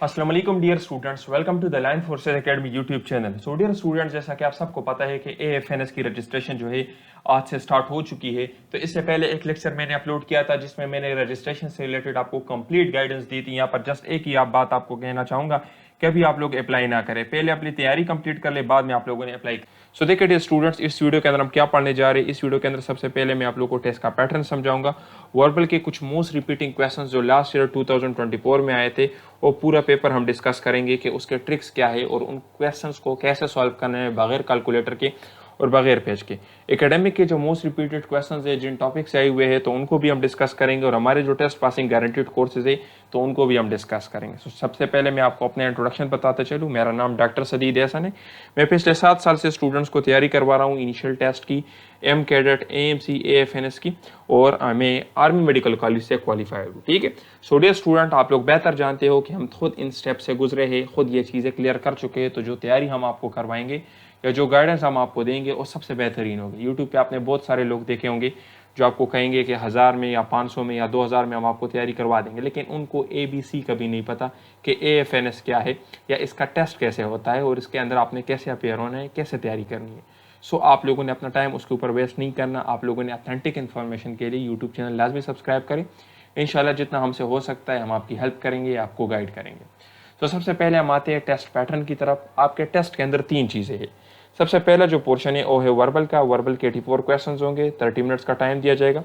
अस्सलाम वालेकुम dear students, welcome to the line forces academy YouTube channel. So dear students, जैसा कि आप सबको पता है कि एएफएनएस की रजिस्ट्रेशन जो है आज से स्टार्ट हो चुकी है। तो इससे पहले एक लेक्चर मैंने अपलोड किया था जिसमें मैंने रजिस्ट्रेशन से रिलेटेड आपको कंप्लीट गाइडेंस दी थी। यहाँ पर जस्ट एक ही बात आपको कहना चाहूँगा कि अभी आप लोग अप्लाई ना करें, पहले अपनी तैयारी कंप्लीट कर ले, बाद में आप लोगों ने अप्लाई। सो देखिए डियर स्टूडेंट्स, इस वीडियो के अंदर हम क्या पढ़ने जा रहे हैं। इस वीडियो के अंदर सबसे पहले मैं आप लोगों को टेस्ट का पैटर्न समझाऊंगा, वर्बल के कुछ मोस्ट रिपीटिंग क्वेश्चंस जो लास्ट ईयर 2024 में आए थे वो पूरा पेपर हम डिस्कस करेंगे कि उसके ट्रिक्स क्या है और उन क्वेश्चंस को कैसे सॉल्व करना है बगैर कैलकुलेटर के और बगैर पेज के। एकेडमिक के जो मोस्ट रिपीटेड क्वेश्चंस है जिन टॉपिक से आए हुए हैं तो उनको भी हम डिस्कस करेंगे, और हमारे जो टेस्ट पासिंग गारंटीड कोर्सेज है तो उनको भी हम डिस्कस करेंगे। तो सबसे पहले मैं आपको अपना इंट्रोडक्शन बताते चलूँ। मेरा नाम डॉक्टर सदीद एहसन है। मैं पिछले 7 साल से स्टूडेंट्स को तैयारी करवा रहा हूँ इनिशियल टेस्ट की, एम कैडेट, एएमसी, एएफएनएस की, और मैं आर्मी मेडिकल कॉलेज से क्वालिफाइड हूँ। ठीक है। सो डियर स्टूडेंट, आप लोग बेहतर जानते हो कि हम खुद इन स्टेप से गुजरे हैं, खुद ये चीज़ें क्लियर कर चुके हैं। तो जो तैयारी हम आपको करवाएंगे या जो गाइडेंस हम आपको देंगे वो सबसे बेहतरीन होगी। यूट्यूब पे आपने बहुत सारे लोग देखे होंगे जो आपको कहेंगे कि 1000 में या 500 में या 2000 में हम आपको तैयारी करवा देंगे, लेकिन उनको ABC कभी नहीं पता कि एएफएनएस क्या है या इसका टेस्ट कैसे होता है और इसके अंदर आपने कैसे अपेयर होना है, कैसे तैयारी करनी है। सो आप लोगों ने अपना टाइम उसके ऊपर वेस्ट नहीं करना। आप लोगों ने ऑथेंटिक इन्फॉर्मेशन के लिए यूट्यूब चैनल लाजमी सब्सक्राइब करें। इंशाल्लाह जितना हमसे हो सकता है हम आपकी हेल्प करेंगे, आपको गाइड करेंगे। तो सबसे पहले हम आते हैं टेस्ट पैटर्न की तरफ। आपके टेस्ट के अंदर 3 चीज़ें हैं। सबसे पहला जो पोर्शन है वो है वर्बल का। वर्बल के 84 क्वेश्चन होंगे, 30 मिनट्स का टाइम दिया जाएगा।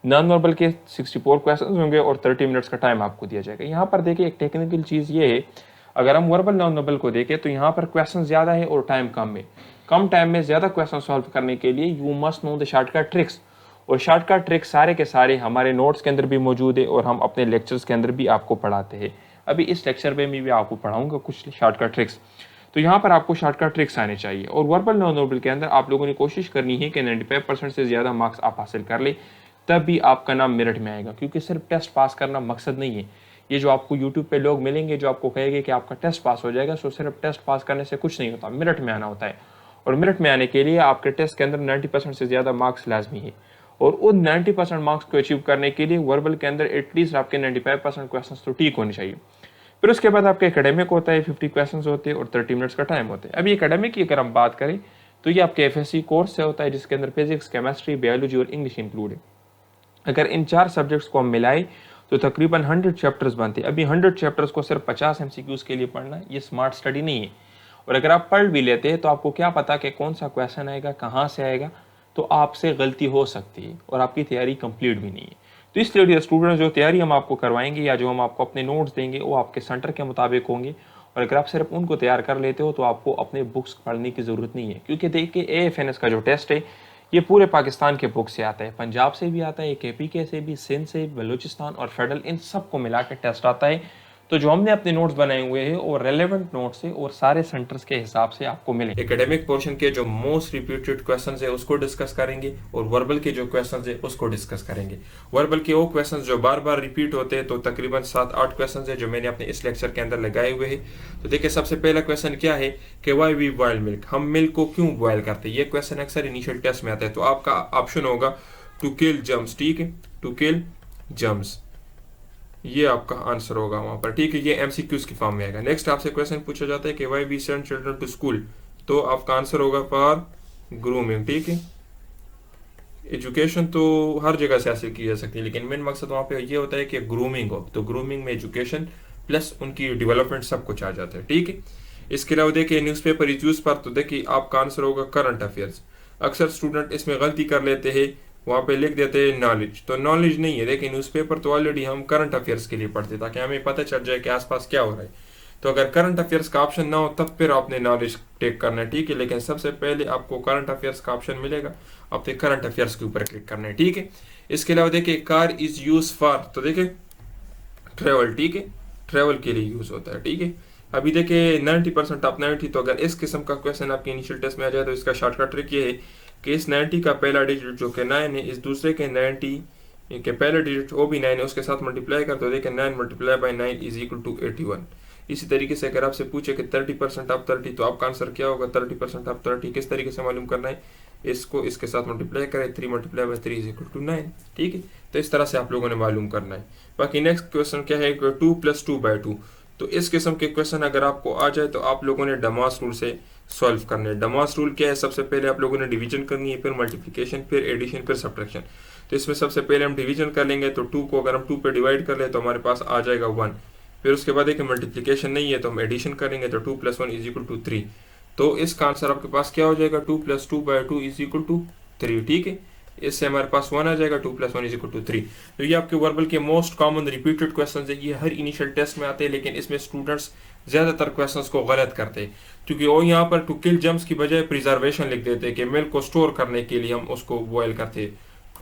नॉन वर्बल के 64 क्वेश्चन होंगे और 30 मिनट्स का टाइम आपको दिया जाएगा। यहाँ पर देखिए एक टेक्निकल चीज़ ये है, अगर हम वर्बल नॉन वर्बल को देखें तो यहाँ पर क्वेश्चन ज़्यादा है और टाइम कम है। कम टाइम में ज़्यादा क्वेश्चन सॉल्व करने के लिए you must know the shortcut tricks, और शॉर्टकट ट्रिक्स सारे के सारे हमारे नोट्स के अंदर भी मौजूद है और हम अपने लेक्चर्स के अंदर भी आपको पढ़ाते हैं। अभी इस लेक्चर में भी आपको पढ़ाऊंगा कुछ शॉर्टकट ट्रिक्स। तो यहाँ पर आपको शॉर्टकट ट्रिक्स आने चाहिए। और वर्बल नॉन वर्बल के अंदर आप लोगों ने कोशिश करनी है कि 95% से ज़्यादा मार्क्स आप हासिल कर ले, तब भी आपका नाम मेरिट में आएगा। क्योंकि सिर्फ टेस्ट पास करना मकसद नहीं है। ये जो आपको यूट्यूब पे लोग मिलेंगे जो आपको कहेंगे कि आपका टेस्ट पास हो जाएगा, सो सिर्फ टेस्ट पास करने से कुछ नहीं होता, मेरिट में आना होता है। और मेरिट में आने के लिए आपके टेस्ट के अंदर 90% से ज़्यादा मार्क्स लाजमी है। और उन 90% मार्क्स को अचीव करने के लिए वर्बल के अंदर एटलीस्ट आपके 95% क्वेश्चन तो ठीक होने चाहिए। फिर उसके बाद आपका एकेडमिक होता है, 50 क्वेश्चन होते हैं और 30 मिनट्स का टाइम होता है। अभी एकेडमिक की अगर हम बात करें तो ये आपके एफएससी कोर्स से होता है जिसके अंदर फिजिक्स, केमिस्ट्री, बायोलॉजी और इंग्लिश इंक्लूड है। अगर इन 4 सब्जेक्ट्स को हम मिलाएं तो तकरीबन 100 चैप्टर्स बनते हैं। अभी 100 चैप्टर्स को सिर्फ 50 MCQs के लिए पढ़ना ये स्मार्ट स्टडी नहीं है। और अगर आप पढ़ भी लेते हैं तो आपको क्या पता कि कौन सा क्वेश्चन आएगा, कहाँ से आएगा, तो आपसे गलती हो सकती है और आपकी तैयारी कंप्लीट भी नहीं है। तो इसलिए डियर स्टूडेंट्स, जो तैयारी हम आपको करवाएंगे या जो हम आपको अपने नोट्स देंगे वो आपके सेंटर के मुताबिक होंगे। और अगर आप सिर्फ उनको तैयार कर लेते हो तो आपको अपने बुक्स पढ़ने की ज़रूरत नहीं है। क्योंकि देखिए एएफएनएस का जो टेस्ट है ये पूरे पाकिस्तान के बुक से आता है, पंजाब से भी आता है, KPK से भी, सिंध से, बलूचिस्तान और फेडरल, इन सब को मिला के टेस्ट आता है। तो जो हमने अपने नोट्स बनाए हुए हैं और रेलेवेंट नोट्स है और सारे सेंटर्स के हिसाब से आपको मिले। एकेडमिक पोर्शन के जो मोस्ट रिपीटेड क्वेश्चंस है उसको डिस्कस करेंगे और वर्बल के जो क्वेश्चंस है उसको डिस्कस करेंगे। वर्बल के वो क्वेश्चंस जो बार बार रिपीट होते हैं तो तकरीबन 7-8 क्वेश्चंस है जो मैंने अपने इस लेक्चर के अंदर लगाए हुए हैं। तो देखिए सबसे पहला क्वेश्चन क्या है कि व्हाई वी बॉयल मिल्क, हम मिल्क को क्यों बॉयल करते हैं। ये क्वेश्चन अक्सर इनिशियल टेस्ट में आता है। तो आपका ऑप्शन होगा टू किल जर्म्स। ठीक है, टू किल जर्म्स, ये आपका आंसर होगा वहां पर। ठीक है, ये MCQs की फॉर्म में आएगा। नेक्स्ट आपसे क्वेश्चन पूछा जाता है कि why we send children to school, तो आपका आंसर होगा फॉर ग्रूमिंग। ठीक है, एजुकेशन तो हर जगह से हासिल की जा सकती है लेकिन मेन मकसद वहां पे ये होता है कि ग्रूमिंग हो, तो ग्रूमिंग में एजुकेशन प्लस उनकी डेवलपमेंट सब कुछ आ जाता है। ठीक है, इसके अलावा देखिए न्यूज़पेपर इश्यूज पर, तो देखिए आपका आंसर होगा करंट अफेयर्स। अक्सर स्टूडेंट इसमें गलती कर लेते हैं, वहाँ पे लिख देते हैं नॉलेज, तो नॉलेज नहीं है। देखिए न्यूज़पेपर तो ऑलरेडी हम करंट अफेयर्स के लिए पढ़ते ताकि हमें पता चल जाए कि आसपास क्या हो रहा है। तो अगर करंट अफेयर्स का ऑप्शन ना हो तब फिर आपने नॉलेज टेक करना है। ठीक है, लेकिन सबसे पहले आपको करंट अफेयर्स का ऑप्शन मिलेगा, आपने करंट अफेयर्स के ऊपर क्लिक करना है। ठीक है, इसके अलावा देखिए कार इज यूज फॉर, तो देखिए ट्रेवल। ठीक है, ट्रेवल के लिए यूज होता है। ठीक है, अभी देखिए 90% आप 90, तो अगर इस किस्म का क्वेश्चन आपके इनिशियल टेस्ट में आ जाए तो इसका शॉर्टकट ट्रिक ये है कि इस 90 का पहला डिजिट जो कि 9 है, इस दूसरे के 90 के पहला डिजिट वो भी 9 है, उसके साथ मल्टीप्लाई कर, तो देखिए 9 multiply by 9 is equal to 81। इसी तरीके से अगर आपसे पूछे कि 30% आप 30, तो आपका आंसर क्या होगा 30% आप 30। किस तरीके से मालूम करना है, इसको इसके साथ मल्टीप्लाई करें, 3 multiply by 3 is equal to 9। ठीक है, तो इस तरह से आप लोगों ने मालूम करना है। बाकी नेक्स्ट क्वेश्चन क्या है, 2 + 2/2, तो इस किस्म के क्वेश्चन अगर आपको आ जाए तो आप लोगों ने डमास रूल से सॉल्व करने हैं। डमास रूल क्या है? सबसे पहले आप लोगों ने डिवीजन करनी है, फिर मल्टीप्लिकेशन, फिर एडिशन, फिर सब्ट्रैक्शन। तो इसमें सबसे पहले हम डिवीजन कर लेंगे, तो 2 को अगर हम 2 पे डिवाइड कर ले तो हमारे पास आ जाएगा 1। फिर उसके बाद एक मल्टीप्लिकेशन नहीं है तो हम एडिशन करेंगे, तो 2 + 1 = 3। तो इसका आंसर आपके पास क्या हो जाएगा? 2 + 2/2 = 3। ठीक है, इससे हमारे पास 1 आ जाएगा। 2 + 1 = 3। तो ये आपके वर्बल के मोस्ट कॉमन रिपीटेड क्वेश्चन है। ये हर इनिशियल टेस्ट में आते हैं, लेकिन इसमें स्टूडेंट्स ज़्यादातर क्वेश्चंस को गलत करते हैं, क्योंकि वो यहाँ पर टू किल जम्स की बजाय प्रिजर्वेशन लिख देते हैं कि मिल्क को स्टोर करने के लिए हम उसको बॉयल करते हैं।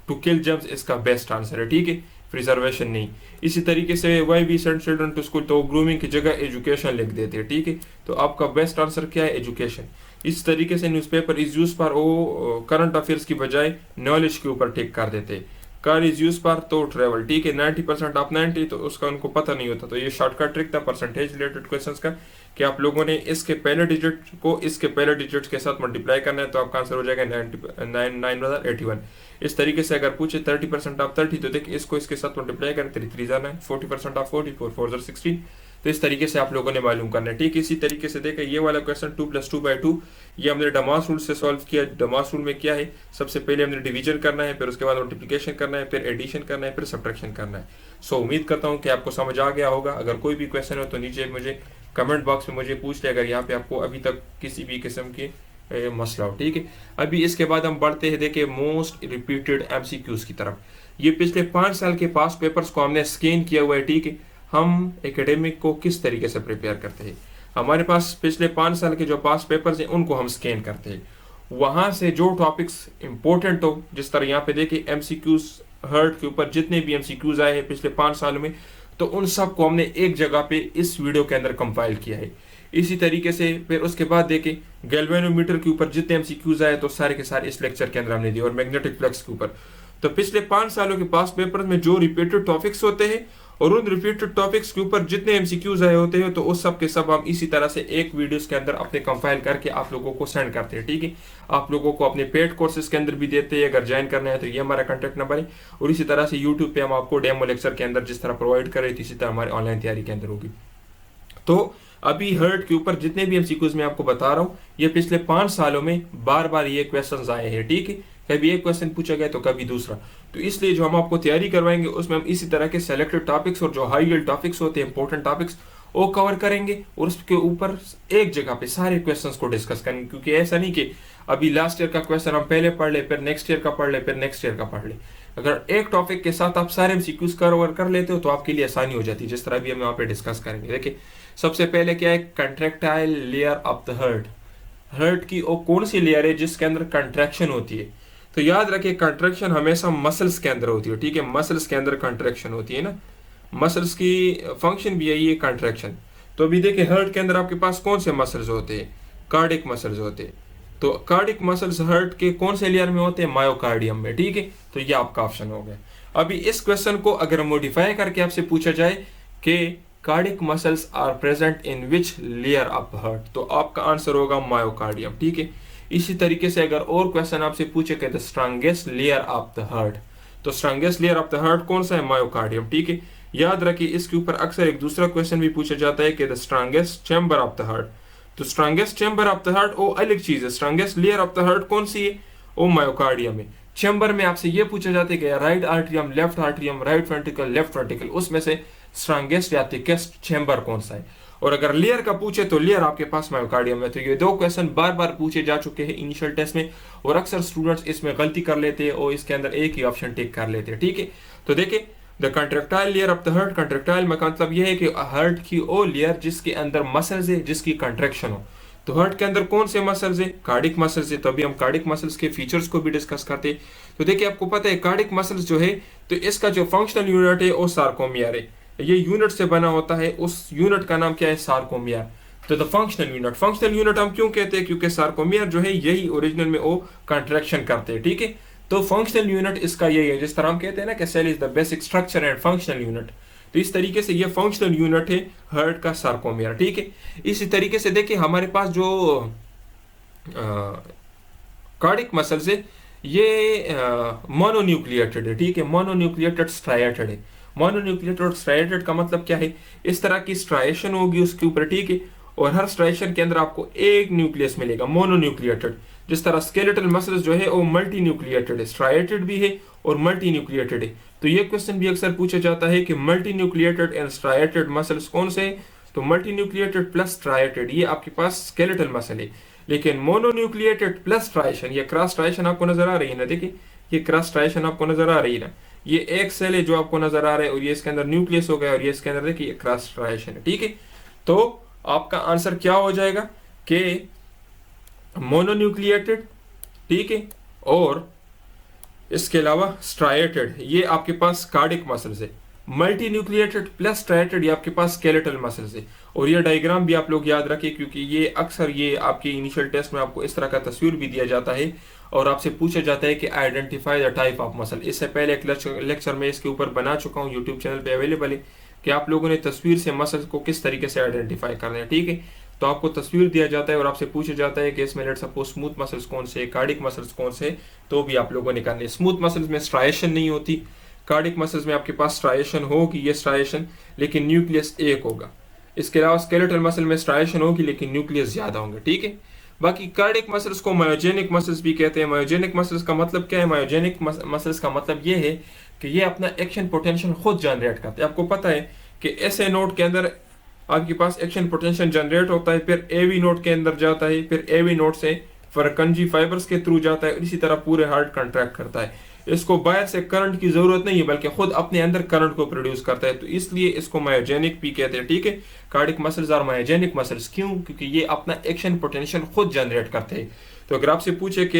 टू किल जम्स इसका बेस्ट आंसर है, ठीक है, प्रिजर्वेशन नहीं। इसी तरीके से why we send children to school, तो ग्रूमिंग की जगह एजुकेशन लिख देते हैं, ठीक है। तो आपका बेस्ट आंसर क्या है? एजुकेशन। इस तरीके से न्यूज़पेपर इज यूज पर वो करंट अफेयर्स की बजाय नॉलेज के ऊपर टिक कर देते। कार इज यूज पर तो ट्रेवल, ठीक है, 90% आप 90, तो उसका उनको पता नहीं होता। तो ये शॉर्टकट ट्रिक था परसेंटेज रिलेटेड क्वेश्चंस का, कि आप लोगों ने इसके पहले डिजिट को इसके पहले डिजिट के साथ मल्टीप्लाई करना है, तो आपका आंसर हो जाएगा 9,981। इस तरीके से अगर पूछे 30% आप 30, तो देखिए इसको इसके साथ मल्टीप्लाई करें, 3 3 9, 40% आप 44, 4 16। तो इस तरीके से आप लोगों ने मालूम करना है, ठीक। इसी तरीके से देखें ये वाला क्वेश्चन 2 + 2/2, ये हमने डमास रूल से सॉल्व किया। डमास रूल में क्या है? सबसे पहले हमने डिवीजन करना है, फिर उसके बाद मल्टीप्लिकेशन करना है, फिर एडिशन करना है, फिर सब्ट्रैक्शन करना है। सो उम्मीद करता हूँ कि आपको समझ आ गया होगा। अगर कोई भी क्वेश्चन हो तो नीचे मुझे कमेंट बॉक्स में मुझे पूछ ले, अगर यहाँ पे आपको अभी तक किसी भी किस्म के मसला हो, ठीक है। अभी इसके बाद हम बढ़ते हैं, देखिए, मोस्ट रिपीटेड MCQs की तरफ। ये पिछले 5 साल के पास पेपर्स को हमने स्कैन किया हुआ है, ठीक है। हम एकेडमिक को किस तरीके से प्रिपेयर करते हैं? हमारे पास पिछले 5 साल के जो पास पेपर्स हैं उनको हम स्कैन करते हैं। वहां से जो टॉपिक्स इंपॉर्टेंट हो, जिस तरह यहाँ पे देखिए MCQs हर्ट के ऊपर जितने भी MCQs आए हैं पिछले 5 साल में, तो उन सब को हमने एक जगह पे इस वीडियो के अंदर कंपाइल किया है। इसी तरीके से फिर उसके बाद देखिए गैल्वेनोमीटर के ऊपर जितने MCQs आए तो सारे के सारे इस लेक्चर के अंदर हमने दिए, और मैग्नेटिक फ्लक्स के ऊपर। तो पिछले 5 सालों के पास पेपर में जो रिपीटेड टॉपिक्स होते हैं और उन रिपीटेड टॉपिक्स के ऊपर जितने MCQs आए होते हैं, तो उस सब के सब हम इसी तरह से एक वीडियोस के अंदर अपने कंपाइल करके आप लोगों को सेंड करते हैं, ठीक है। आप लोगों को अपने पेड कोर्सेज के अंदर भी देते हैं, अगर ज्वाइन करना है तो ये हमारा कॉन्टैक्ट नंबर है। और इसी तरह से यूट्यूब पे हम आपको डेमो लेक्चर के अंदर जिस तरह प्रोवाइड कर रहे थे, इसी तरह हमारे ऑनलाइन तैयारी के अंदर होगी। तो अभी हर्ट के ऊपर जितने भी MCQs मैं आपको बता रहा हूँ, ये पिछले 5 सालों में बार बार ये क्वेश्चन आए हैं, ठीक है। कभी एक क्वेश्चन पूछा गया तो कभी दूसरा। तो इसलिए जो हम आपको तैयारी करवाएंगे उसमें हम इसी तरह के सेलेक्टेड टॉपिक्स और जो हाई यील्ड टॉपिक्स होते हैं, इंपॉर्टेंट टॉपिक्स, वो कवर करेंगे, और उसके ऊपर एक जगह पे सारे क्वेश्चंस को डिस्कस करेंगे। क्योंकि ऐसा नहीं कि अभी लास्ट ईयर का क्वेश्चन हम पहले पढ़ ले, फिर नेक्स्ट ईयर का पढ़ ले, फिर नेक्स्ट ईयर का पढ़ ले। अगर एक टॉपिक के साथ आप सारे MCQs कवर कर लेते हो तो आपके लिए आसानी हो जाती है, जिस तरह भी हम यहाँ पे डिस्कस करेंगे। देखिए सबसे पहले क्या है? Contractile layer of the heart. Heart की वो कौन सी लेयर है जिसके अंदर कंट्रैक्शन होती है? तो याद रखिए कंट्रैक्शन हमेशा मसल्स के अंदर होती है, ठीक है। मसल्स के अंदर कंट्रैक्शन होती है ना, मसल्स की फंक्शन भी यही है कंट्रैक्शन। तो अभी देखिए हर्ट के अंदर आपके पास कौन से मसल्स होते हैं? कार्डिक मसल्स होते हैं। तो कार्डिक मसल्स हर्ट के कौन से लेयर में होते हैं? मायोकार्डियम में, ठीक है। तो ये आपका ऑप्शन हो गया। अभी इस क्वेश्चन को अगर मॉडिफाई करके आपसे पूछा जाए कि cardiac muscles are present in which layer of heart, तो आपका आंसर होगा मायोकार्डियम, ठीक है। इसी तरीके से अगर और क्वेश्चन आपसे पूछे कि the strongest layer of the heart, तो strongest layer of the heart कौन सा है? मायोकार्डियम, ठीक है। याद रखिए इसके ऊपर अक्सर एक दूसरा क्वेश्चन भी पूछा जाता है कि the strongest chamber of the heart. तो strongest chamber of the heart वो अलग चीज है, strongest layer of the heart कौन सी है? वो मायोकार्डियम है। चैम्बर में आपसे ये पूछा जाता है कि right atrium, left atrium, right ventricle, left ventricle, उसमें से स्ट्रॉन्गेस्ट या थिकेस्ट चैम्बर कौन सा है? और अगर लेयर का पूछे तो लेयर आपके पास मायोकार्डियम है। तो ये दो क्वेश्चन बार बार पूछे जा चुके हैं इनिशियल टेस्ट में, और अक्सर स्टूडेंट्स इसमें गलती कर लेते हैं और इसके अंदर एक ही ऑप्शन टिक कर लेते हैं, ठीक है। तो देखिए the contractile layer of the heart, contractile में मतलब यह है कि हर्ट की वो लेयर जिसके अंदर मसल्स है, जिसकी कंट्रैक्शन हो। तो हर्ट के अंदर कौन से मसल्स है? कार्डिक मसल्स है। तो अभी हम कार्डिक मसल्स के फीचर्स को भी डिस्कस करते हैं। तो देखिए आपको पता है कार्डिक मसल्स जो है, तो इसका जो फंक्शनल यूनिट है वो सार्कोमियर है। ये यूनिट से बना होता है, उस यूनिट का नाम क्या है? सार्कोमियर। तो द फंक्शनल यूनिट हम क्यों कहते हैं? क्योंकि सार्कोमियर जो है यही ओरिजिनल में वो कंट्रैक्शन करते हैं, ठीक है। तो फंक्शनल यूनिट इसका यही है, जिस तरह हम कहते हैं ना कि cell is the basic structure and functional unit. तो इस तरीके से ये फंक्शनल यूनिट है हर्ट का, सार्कोमियर, ठीक है। इसी तरीके से देखिए हमारे पास जो कार्डिक मसल्स है ये मोनोन्यूक्लिएटेड है, ठीक है, मोनोन्यूक्लिएटेड स्ट्राइएटेड है। मोनोन्यूक्लिएटेड और स्ट्राइएटेड का मतलब क्या है, इस तरह की स्ट्राइएशन होगी उसके ऊपर, ठीक है, और हर स्ट्राइएशन के अंदर आपको एक न्यूक्लियस मिलेगा मोनोन्यूक्लिएटेड। जिस तरह स्केलेटल मसल्स जो है वो मल्टी न्यूक्लिएटेड है, स्ट्राइएटेड भी है और मल्टी न्यूक्लिएटेड है। तो ये क्वेश्चन भी अक्सर पूछा जाता है कि multi nucleated and striated muscles कौन से हैं? तो मल्टी न्यूक्लिएटेड प्लस स्ट्राइएटेड ये आपके पास स्केलेटल मसल है। लेकिन मोनोन्यूक्लिएटेड प्लस स्ट्राइएशन, ये क्रॉस स्ट्राइएशन आपको नजर आ रही है ना, देखिए ये क्रॉस स्ट्राइएशन आपको नजर आ रही है ना, ये एक सेल है जो आपको नजर आ रहा है और ये इसके अंदर न्यूक्लियस हो गया और ये इसके अंदर देखिए क्रॉस स्ट्राइएशन है, ठीक है। तो आपका आंसर क्या हो जाएगा कि मोनोन्यूक्लिएटेड, ठीक है, और इसके अलावा स्ट्राइएटेड ये आपके पास कार्डिक मसल्स है। मल्टी न्यूक्लिएटेड प्लस स्ट्राइएटेड ये आपके पास स्केलेटल मसल्स है। और ये डायग्राम भी आप लोग याद रखें क्योंकि ये अक्सर ये आपके इनिशियल टेस्ट में आपको इस तरह का तस्वीर भी दिया जाता है और आपसे पूछा जाता है कि identify the type of muscle. इससे पहले एक लेक्चर में इसके ऊपर बना चुका हूँ, यूट्यूब चैनल पे अवेलेबल है कि आप लोगों ने तस्वीर से मसल्स को किस तरीके से आइडेंटिफाई करना है, ठीक है। तो आपको तस्वीर दिया जाता है और आपसे पूछा जाता है कि इसमें लेट सपोज स्मूथ मसल्स कौन से, कार्डिक मसल्स कौन से, तो भी आप लोगों ने करने हैं। स्मूथ मसल्स में स्ट्राइएशन नहीं होती, कार्डिक मसल्स में आपके पास स्ट्राइएशन होगी, ये स्ट्राइएशन, लेकिन न्यूक्लियस एक होगा। इसके अलावा स्केलेटल मसल में स्ट्राइएशन होगी लेकिन न्यूक्लियस ज्यादा होंगे, ठीक है। बाकी कार्डिक मसल्स को मायोजेनिक मसल्स भी कहते हैं। मायोजेनिक मसल्स का मतलब क्या है? मायोजेनिक मसल्स का मतलब ये है कि ये अपना एक्शन पोटेंशियल खुद जनरेट करते हैं। आपको पता है कि एसए नोड के अंदर आपके पास एक्शन पोटेंशियल जनरेट होता है, फिर एवी नोड के अंदर जाता है, फिर एवी नोड से फरकंजी फाइबर्स के थ्रू जाता है और इसी तरह पूरे हार्ट कंट्रैक्ट करता है। इसको बाहर से करंट की जरूरत नहीं है बल्कि खुद अपने अंदर करंट को प्रोड्यूस करता है, तो इसलिए इसको मायोजेनिक भी कहते हैं, ठीक है। कार्डिक मसल्स और मायोजेनिक मसल्स क्यों? क्योंकि ये अपना एक्शन पोटेंशियल खुद जनरेट करते हैं। तो अगर आपसे पूछे कि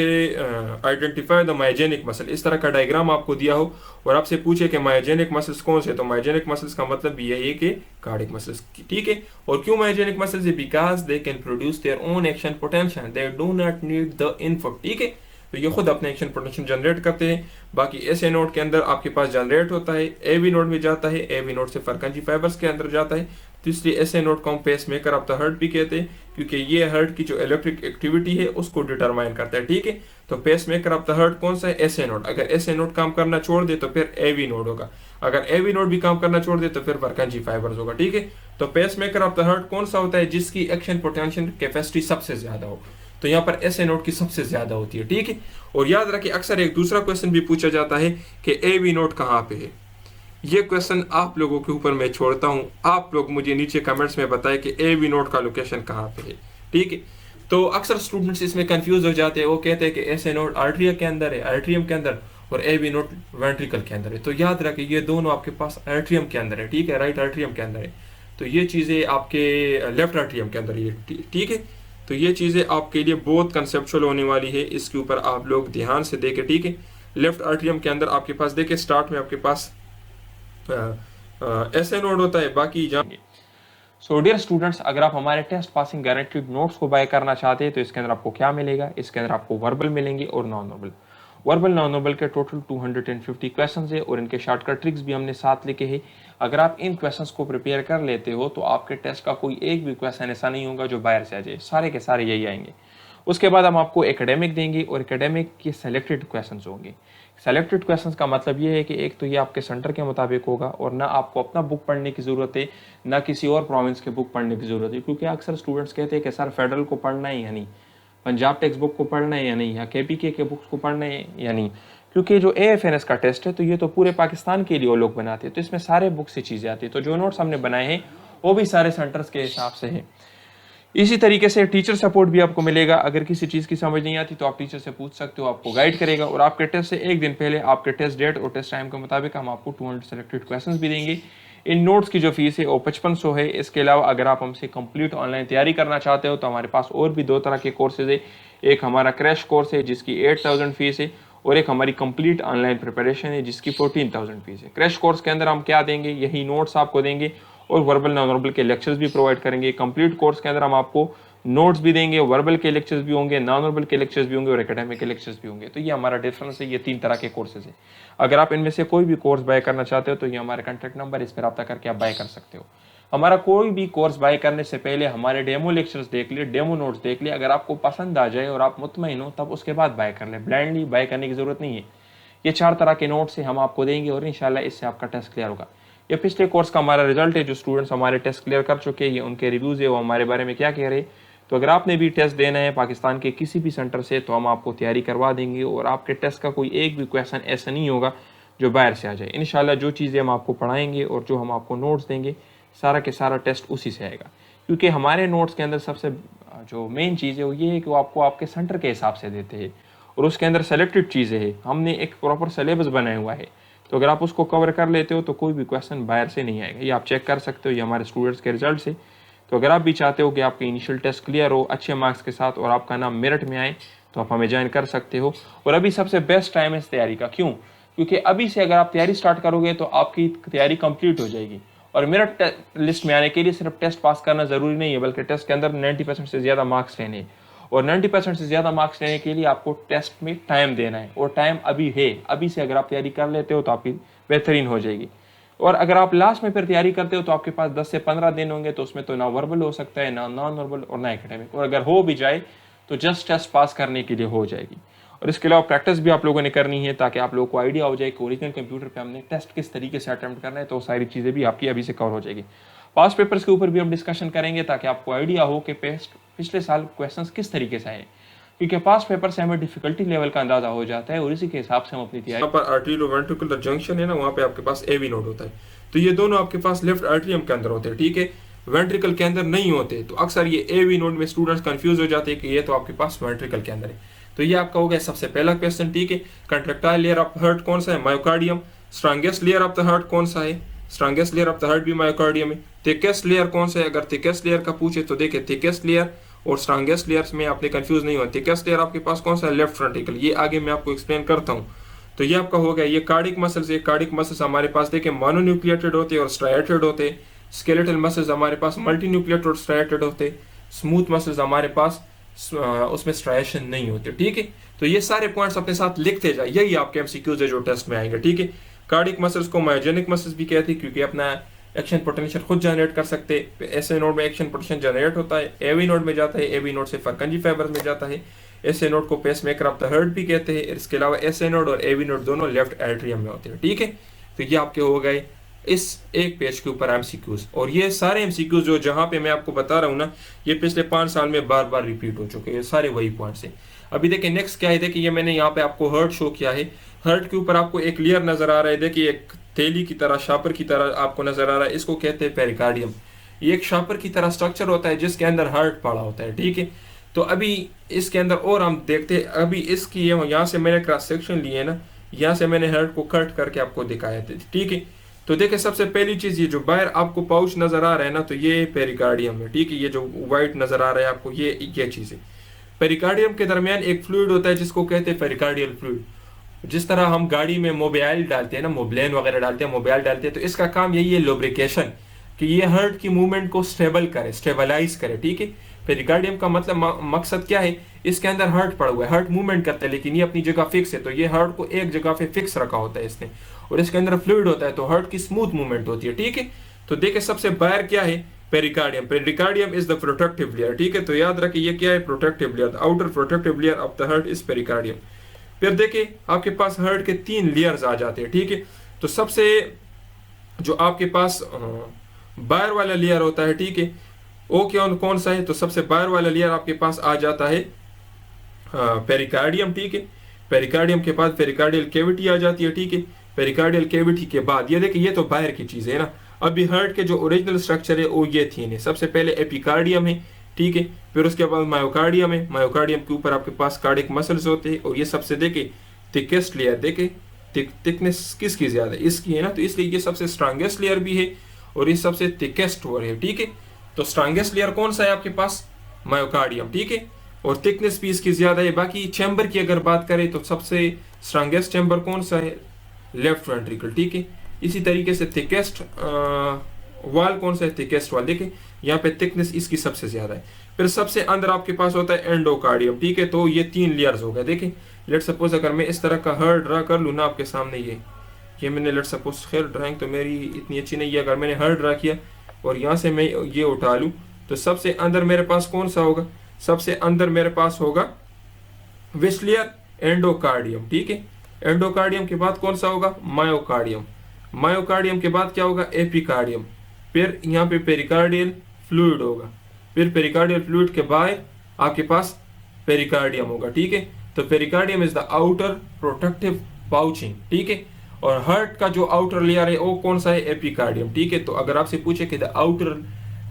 आइडेंटिफाई द मायोजेनिक मसल, इस तरह का डायग्राम आपको दिया हो और आपसे पूछे कि मायोजेनिक मसल्स कौन से, तो मायोजेनिक मसल्स का मतलब भी यही है कि कार्डिक मसल्स, ठीक है। और क्यों myogenic muscles? Because they can produce their own action potential, they do not need the input, ठीक है। तो ये खुद अपने एक्शन पोटेंशियल जनरेट करते हैं। बाकी एसए नोड के अंदर आपके पास जनरेट होता है, एवी नोड में जाता है, एवी नोड से फरकंजी फाइबर्स के अंदर जाता है। तो इसलिए एसए नोड को हम pacemaker of the heart भी कहते हैं क्योंकि ये हार्ट की जो इलेक्ट्रिक एक्टिविटी है उसको डिटरमाइन करता है, ठीक है। तो pacemaker of the heart कौन सा है? SA node. अगर एसए नोड काम करना छोड़ दे तो फिर एवी नोड होगा, अगर एवी नोड भी काम करना छोड़ दे तो फिर फरकंजी फाइबर्स होगा, ठीक है। तो pacemaker of the heart कौन सा होता है? जिसकी एक्शन पोटेंशियल कैपेसिटी सबसे ज्यादा हो। तो यहाँ पर एसए नोड की सबसे ज्यादा होती है, ठीक है। और याद रखिए अक्सर एक दूसरा क्वेश्चन भी पूछा जाता है कि एवी नोड कहाँ पे है। ये क्वेश्चन आप लोगों के ऊपर मैं छोड़ता हूँ, आप लोग मुझे नीचे कमेंट्स में बताएं कि एवी नोड का लोकेशन कहाँ पे है, ठीक है। तो अक्सर स्टूडेंट्स इसमें कंफ्यूज हो जाते हैं, वो कहते हैं कि एसए नोड आर्टरिया के अंदर है, आर्ट्रियम के अंदर, और एवी नोड वेंट्रिकल के अंदर है। तो याद रखिए ये दोनों आपके पास आर्ट्रियम के अंदर है, ठीक है, राइट आर्ट्रियम के अंदर है। तो ये चीज़ें आपके लेफ्ट आर्ट्रियम के अंदर है, ठीक है। तो ये चीज़ें आपके लिए बहुत कंसेप्चुअल होने वाली है, इसके ऊपर आप लोग ध्यान से देखें, ठीक है। लेफ्ट आर्ट्रियम के अंदर आपके पास देखिए स्टार्ट में आपके पास एसए नोड होता है, बाकी जाएंगे। सो डियर स्टूडेंट्स, अगर आप हमारे टेस्ट पासिंग गारंटीड नोट्स को बाय करना चाहते हैं तो इसके अंदर आपको क्या मिलेगा? इसके अंदर आपको वर्बल मिलेंगे और non verbal. Verbal non verbal के टोटल 250 क्वेश्चंस है और इनके शॉर्टकट ट्रिक्स भी हमने साथ लिखे हैं। अगर आप इन क्वेश्चंस को प्रिपेयर कर लेते हो तो आपके टेस्ट का कोई एक भी क्वेश्चन ऐसा नहीं होगा जो बाहर से आ जाए, सारे के सारे यही आएंगे। उसके बाद हम आपको एकेडमिक देंगे और एकेडमिक के सेलेक्टेड क्वेश्चंस होंगे। सेलेक्टेड क्वेश्चंस का मतलब ये है कि एक तो ये आपके सेंटर के मुताबिक होगा और ना आपको अपना बुक पढ़ने की ज़रूरत है, ना किसी और प्रोविंस के बुक पढ़ने की ज़रूरत है। क्योंकि अक्सर स्टूडेंट्स कहते हैं कि सर फेडरल को पढ़ना है या नहीं, पंजाब टेक्स्ट बुक को पढ़ना है या नहीं, या केपीके के बुक्स को पढ़ना है या नहीं। क्योंकि जो एएफएनएस का टेस्ट है तो ये तो पूरे पाकिस्तान के लिए वो लोग बनाते हैं, तो इसमें सारे बुक्स से चीज़ें आती है। तो जो नोट्स हमने बनाए हैं वो भी सारे सेंटर्स के हिसाब से है। इसी तरीके से टीचर सपोर्ट भी आपको मिलेगा। अगर किसी चीज़ की समझ नहीं आती तो आप टीचर से पूछ सकते हो, आपको गाइड करेगा। और आपके टेस्ट से एक दिन पहले आपके टेस्ट डेट और टेस्ट टाइम के मुताबिक हम आपको 200 सेलेक्टेड क्वेश्चंस भी देंगे। इन नोट्स की जो फीस है वो 5500 है। इसके अलावा अगर आप हमसे कंप्लीट ऑनलाइन तैयारी करना चाहते हो तो हमारे पास और भी दो तरह के कोर्सेज है। एक हमारा क्रैश कोर्स है जिसकी 8000 फीस है और एक हमारी कंप्लीट ऑनलाइन प्रिपरेशन है जिसकी 14000 फीस है। क्रैश कोर्स के अंदर हम क्या देंगे? यही नोट्स आपको देंगे और वर्बल नॉन वर्बल के लेक्चर्स भी प्रोवाइड करेंगे। कंप्लीट कोर्स के अंदर हम आपको नोट्स भी देंगे, वर्बल के लेक्चर्स भी होंगे, नॉन वर्बल के लेक्चर्स भी होंगे और एकेडमिक के लेक्चर्स भी होंगे। तो ये हमारा डिफरेंस है, ये 3 तरह के कोर्सेज है। अगर आप इनमें से कोई भी कोर्स बाय करना चाहते हो तो ये हमारा कॉन्टैक्ट नंबर, इस पर रब्ता करके आप बाय कर सकते हो। हमारा कोई भी कोर्स बाय करने से पहले हमारे डेमो लेक्चर्स देख लिए, डेमो नोट्स देख लिए। अगर आपको पसंद आ जाए और आप मुतमईन हो तब उसके बाद बाय कर ले, ब्लाइंडली बाय करने की जरूरत नहीं है। ये 4 तरह के नोट्स हम आपको देंगे और इंशाल्लाह इससे आपका टेस्ट क्लियर होगा। ये पिछले कोर्स का हमारा रिजल्ट है, जो स्टूडेंट्स हमारे टेस्ट क्लियर कर चुके हैं, ये उनके रिव्यूज़ है, वो हमारे बारे में क्या कह रहे हैं। तो अगर आपने भी टेस्ट देना है पाकिस्तान के किसी भी सेंटर से, तो हम आपको तैयारी करवा देंगे और आपके टेस्ट का कोई एक भी क्वेश्चन ऐसा नहीं होगा जो बाहर से आ जाए। इंशाल्लाह जो चीज़ें हम आपको पढ़ाएंगे और जो हम आपको नोट्स देंगे, सारा के सारा टेस्ट उसी से आएगा। क्योंकि हमारे नोट्स के अंदर सबसे जो मेन चीज़ है वो ये है कि वो आपको आपके सेंटर के हिसाब से देते हैं और उसके अंदर सेलेक्टेड चीज़ें हैं। हमने एक प्रॉपर सिलेबस बनाया हुआ है, तो अगर आप उसको कवर कर लेते हो तो कोई भी क्वेश्चन बाहर से नहीं आएगा। ये आप चेक कर सकते हो, ये हमारे स्टूडेंट्स के रिजल्ट से। तो अगर आप भी चाहते हो कि आपके इनिशियल टेस्ट क्लियर हो अच्छे मार्क्स के साथ और आपका नाम मेरिट में आए, तो आप हमें ज्वाइन कर सकते हो। और अभी सबसे बेस्ट टाइम है इस तैयारी का। क्यों? क्योंकि अभी से अगर आप तैयारी स्टार्ट करोगे तो आपकी तैयारी कंप्लीट हो जाएगी। और मेरिट लिस्ट में आने के लिए सिर्फ टेस्ट पास करना ज़रूरी नहीं है, बल्कि टेस्ट के अंदर 90% से ज़्यादा मार्क्स लेने हैं। और 90% से ज़्यादा मार्क्स लेने के लिए आपको टेस्ट में टाइम देना है, और टाइम अभी है। अभी से अगर आप तैयारी कर लेते हो तो आपकी बेहतरीन हो जाएगी। और अगर आप लास्ट में फिर तैयारी करते हो तो आपके पास 10 से 15 दिन होंगे, तो उसमें तो ना वर्बल हो सकता है, ना नॉन वर्बल और ना एकेडमिक। और अगर हो भी जाए तो जस्ट टेस्ट पास करने के लिए हो जाएगी। और इसके अलावा प्रैक्टिस भी आप लोगों ने करनी है, ताकि आप लोगों को आइडिया हो जाए कि ओरिजिनल कंप्यूटर पे हमने टेस्ट किस तरीके से अटेम्प्ट करना है। तो सारी चीज़ें भी आपकी अभी से कवर हो जाएगी। पास्ट पेपर्स के ऊपर भी हम डिस्कशन करेंगे, ताकि आपको आइडिया हो कि पिछले साल क्वेश्चंस किस तरीके से आए, क्योंकि पास्ट पेपर से हमें डिफिकल्टी लेवल का अंदाजा हो जाता है और इसी के हिसाब से हम अपनी तैयारी। यहाँ पर आर्टरी वेंट्रिकुलर जंक्शन है ना, वहाँ पे आपके पास एवी नोड होता है, तो ये दोनों आपके पास लेफ्ट आर्टरियम के अंदर होते हैं, ठीक है, वेंट्रिकल के अंदर नहीं होते। तो अक्सर ये एवी नोड में स्टूडेंट्स कंफ्यूज हो जाते हैं कि ये तो आपके पास वेंट्रिकल के अंदर है। तो ये आपका हो गया सबसे पहला क्वेश्चन, ठीक है। Contractile layer of the heart कौन सा है? Myocardium. Strongest layer of the heart कौन सा है? Strongest layer of the heart भी मायोकार्डियम है। थिकेस्ट लेयर कौन सा है? अगर थिकेस्ट लेयर का पूछे तो देखिए, थिकेस्ट लेयर और स्ट्रॉन्गेस्ट लेयर्स में आपने कंफ्यूज नहीं हुआ। थिकेस्ट लेयर आपके पास कौन सा है? लेफ्ट फ्रंटिकल। ये आगे मैं आपको एक्सप्लेन करता हूँ। तो ये आपका हो गया ये कार्डिक मसल्स। ये कार्डिक मसल्स हमारे पास देखिए मोनोन्यूक्लिएटेड होते हैं और स्ट्राइएटेड होते हैं। स्केलेटल मसल्स हमारे पास मल्टीन्यूक्लिएटेड और स्ट्राइएटेड होते हैं। स्मूथ मसल्स हमारे पास उसमें स्ट्राइएशन नहीं होते, ठीक है। तो ये सारे पॉइंट्स अपने साथ लिखते जाए, यही आपके एमसीक्यूज है जो टेस्ट में आएंगे, ठीक है। कार्डिक मसल्स को मायोजेनिक मसल्स भी कहते हैं, क्योंकि अपना एक्शन पोटेंशियल खुद जनरेट कर सकते हैं। ऐसे नोड में एक्शन पोटेंशियल जनरेट होता है, एवी नोड में जाता है, एवी नोड से फर्कंजी फाइबर में जाता है। ऐसे नोड को पेसमेकर ऑफ द हार्ट भी कहते हैं। इसके अलावा ऐसे नोड और एवी नोड दोनों लेफ्ट एट्रियम में होते हैं, ठीक है। तो ये आपके हो गए इस एक पेज के ऊपर एमसीक्यूज। और ये सारे एमसीक्यूज जो जहां पे मैं आपको बता रहा हूँ ना, ये पिछले 5 साल में बार बार रिपीट हो चुके हैं, सारे वही पॉइंट्स हैं। अभी देखिए नेक्स्ट क्या है, देखिए ये मैंने यहाँ पे आपको हार्ट शो किया है। हार्ट के ऊपर आपको एक लेयर नजर आ रहा है, देखिए एक थैली की तरह, शापर की तरह आपको नजर आ रहा है। इसको कहते हैं पेरिकार्डियम। ये एक शापर की तरह स्ट्रक्चर होता है जिसके अंदर हार्ट पड़ा होता है, ठीक है। तो अभी इसके अंदर और हम देखते हैं, अभी इसकी यहाँ से मैंने क्रॉस सेक्शन लिए ना, यहाँ से मैंने हार्ट को कट करके आपको दिखाया था, ठीक है। तो देखिए सबसे पहली चीज, ये जो बाहर आपको पाउच नजर आ रहा है ना, तो ये पेरिकार्डियम है, ठीक है। ये जो व्हाइट नजर आ रहा है आपको, ये चीज है। पेरिकार्डियम के दरमियान एक फ्लूइड होता है जिसको कहते हैं पेरिकार्डियल फ्लूइड। जिस तरह हम गाड़ी में मोबाइल डालते हैं ना, मोबलेन वगैरह डालते हैं, मोबाइल डालते हैं, तो इसका काम यही है लुब्रिकेशन, कि ये हार्ट की मूवमेंट को स्टेबल करे, स्टेबलाइज करे, ठीक है। पेरिकार्डियम का मतलब मकसद क्या है, इसके अंदर हार्ट पड़ा हुआ है, हार्ट मूवमेंट करता है, लेकिन ये अपनी जगह फिक्स है। तो ये हार्ट को एक जगह पे फिक्स रखा होता है इसने, और इसके अंदर फ्लूइड होता है, तो हार्ट की स्मूथ मूवमेंट होती है, ठीक है। तो देखिए सबसे बाहर क्या है, pericardium. Pericardium is the protective layer, ठीक है। तो याद रखिए ये क्या है, protective layer. The outer protective layer of the heart is pericardium. फिर देखिए आपके पास हार्ट के 3 लेयर्स आ जाते हैं, ठीक है। तो सबसे जो आपके पास बाहर वाला लेयर होता है, ठीक है, वो क्या कौन सा है, तो सबसे बाहर वाला लेयर आपके पास आ जाता है पेरिकार्डियम, ठीक है। पेरिकार्डियम के बाद पेरिकार्डियल कैविटी आ जाती है, ठीक है। पेरिकार्डियल कैविटी के बाद ये देखिए, ये तो बाहर की चीज है ना। अभी हार्ट के जो ओरिजिनल स्ट्रक्चर है वो ये थी ने, सबसे पहले एपिकार्डियम है, ठीक है। फिर उसके बाद मायोकार्डियम है। मायोकार्डियम के ऊपर आपके पास कार्डिक मसल्स होते हैं, और ये सबसे देखिए थिकेस्ट लेयर, देखिए थिकनेस किसकी ज्यादा है, इसकी है ना, तो इसलिए ये सबसे स्ट्रॉन्गेस्ट लेयर भी है और ये सबसे थिकेस्ट वर है, ठीक है। तो स्ट्रॉन्गेस्ट लेयर कौन सा है आपके पास, मायोकार्डियम, ठीक है, और थिकनेस भी इसकी ज्यादा है। बाकी चैम्बर की अगर बात करें तो सबसे स्ट्रॉन्गेस्ट चैम्बर कौन सा है, लेफ्ट वेंट्रिकल, ठीक है। इसी तरीके से थिकेस्ट वाल कौन सा है, थिकेस्ट वाल, देखिए यहाँ पे थिकनेस इसकी सबसे ज्यादा है। फिर सबसे अंदर आपके पास होता है एंडोकार्डियम, ठीक है। तो ये 3 लेयर्स हो गए। देखिए लेट सपोज अगर मैं इस तरह का हार्ट ड्रा कर लूँ ना आपके सामने, ये मैंने लेट सपोज, खैर ड्राइंग तो मेरी इतनी अच्छी नहीं है, अगर मैंने हार्ट ड्रा किया और यहाँ से मैं ये उठा लूँ, तो सबसे अंदर मेरे पास कौन सा होगा, सबसे अंदर मेरे पास होगा विच लेयर, एंडोकार्डियम, ठीक है। एंडोकार्डियम के बाद कौन सा होगा, मायोकार्डियम। मायोकार्डियम के बाद क्या होगा, एपिकार्डियम, फिर यहाँ पे पेरिकार्डियल फ्लूइड होगा, फिर पेरिकार्डियल फ्लूइड के बाद आपके पास पेरिकार्डियम होगा, ठीक है। तो pericardium is the outer protective pouching, ठीक है। और हार्ट का जो आउटर लेयर है वो कौन सा है, एपिकार्डियम, ठीक है। तो अगर आपसे पूछे कि the outer